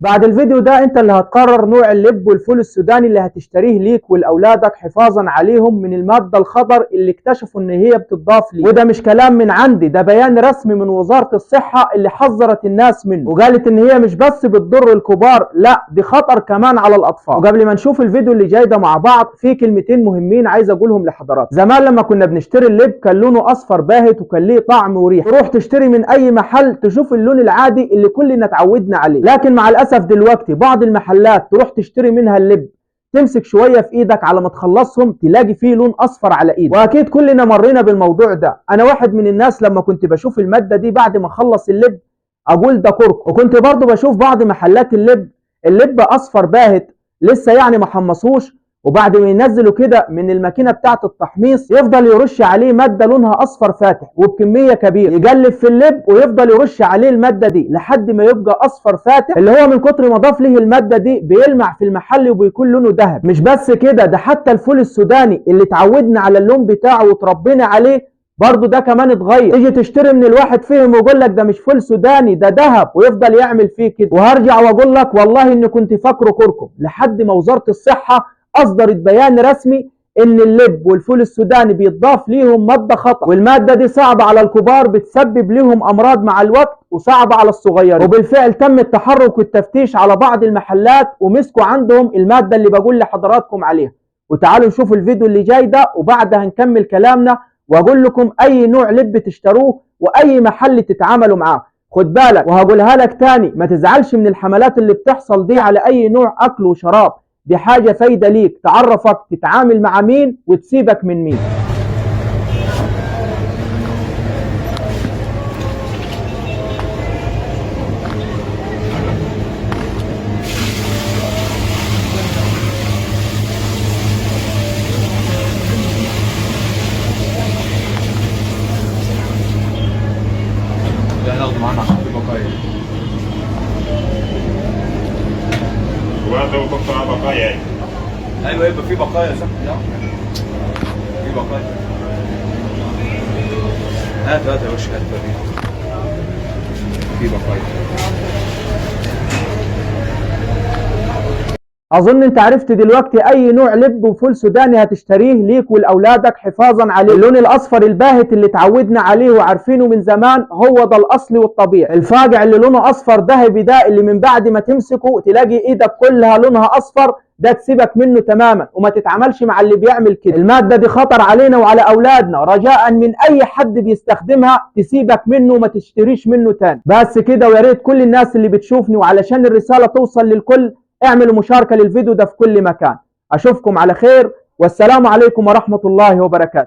بعد الفيديو ده انت اللي هتقرر نوع اللب والفول السوداني اللي هتشتريه ليك ولأولادك حفاظا عليهم من المادة الخطر اللي اكتشفوا ان هي بتضاف ليه. وده مش كلام من عندي، ده بيان رسمي من وزارة الصحة اللي حذرت الناس منه وقالت ان هي مش بس بتضر الكبار، لا دي خطر كمان على الاطفال. وقبل ما نشوف الفيديو اللي جاي ده مع بعض، في كلمتين مهمين عايز اقولهم لحضراتكم. زمان لما كنا بنشتري اللب كان لونه اصفر باهت وكان ليه طعم وريحه، تروح تشتري من اي محل تشوف اللون العادي اللي كلنا اتعودنا عليه. لكن مع الاسف دلوقتي بعض المحلات تروح تشتري منها اللب، تمسك شويه في ايدك على ما تخلصهم تلاقي فيه لون اصفر على ايدك. واكيد كلنا مرينا بالموضوع ده. انا واحد من الناس لما كنت بشوف الماده دي بعد ما اخلص اللب اقول ده كركم. وكنت برضو بشوف بعض محلات اللب اصفر باهت لسه يعني ما حمصوش، وبعد ما ينزلوا كده من الماكينه بتاعه التحميص يفضل يرش عليه ماده لونها اصفر فاتح وبكميه كبيره، يقلب في اللب ويفضل يرش عليه الماده دي لحد ما يبقى اصفر فاتح، اللي هو من كتر ما ضاف ليه الماده دي بيلمع في المحل وبيكون لونه ذهب. مش بس كده، ده حتى الفول السوداني اللي اتعودنا على اللون بتاعه وتربينا عليه برضه ده كمان اتغير. تيجي تشتري من الواحد فيهم ويقول لك ده مش فول سوداني ده ذهب، ويفضل يعمل فيه كده. وهرجع واقول لك والله اني كنت فاكره كركم لحد ما وزاره الصحه اصدرت بيان رسمي ان اللب والفول السوداني بيتضاف ليهم ماده خطر، والماده دي صعبه على الكبار، بتسبب لهم امراض مع الوقت وصعبه على الصغيرين. وبالفعل تم التحرك والتفتيش على بعض المحلات ومسكوا عندهم الماده اللي بقول لحضراتكم عليها. وتعالوا نشوف الفيديو اللي جاي ده وبعدها نكمل كلامنا واقول لكم اي نوع لب تشتروه واي محل تتعاملوا معاه. خد بالك وهقولها لك تاني، ما تزعلش من الحملات اللي بتحصل دي على اي نوع اكل وشراب، دي حاجة فايدة ليك تعرفك تتعامل مع مين وتسيبك من مين. ده هناخده معانا عشان في بقايا. وهذا وقطع بقايا يعني. ايوه يبقى في بقايا صح؟ في بقايا. هات يا باشا هات في بقايا. اظن انت عرفت دلوقتي اي نوع لب وفول سوداني هتشتريه ليك ولاولادك حفاظا عليه. اللون الاصفر الباهت اللي اتعودنا عليه وعارفينه من زمان هو ده الاصلي والطبيعي. الفاقع اللي لونه اصفر ذهبي ده اللي من بعد ما تمسكه تلاقي ايدك كلها لونها اصفر، ده تسيبك منه تماما وما تتعاملش مع اللي بيعمل كده. الماده دي خطر علينا وعلى اولادنا، رجاء من اي حد بيستخدمها تسيبك منه وما تشتريش منه تاني. بس كده، ويا ريت كل الناس اللي بتشوفني وعلشان الرساله توصل للكل اعملوا مشاركة للفيديو ده في كل مكان. أشوفكم على خير والسلام عليكم ورحمة الله وبركاته.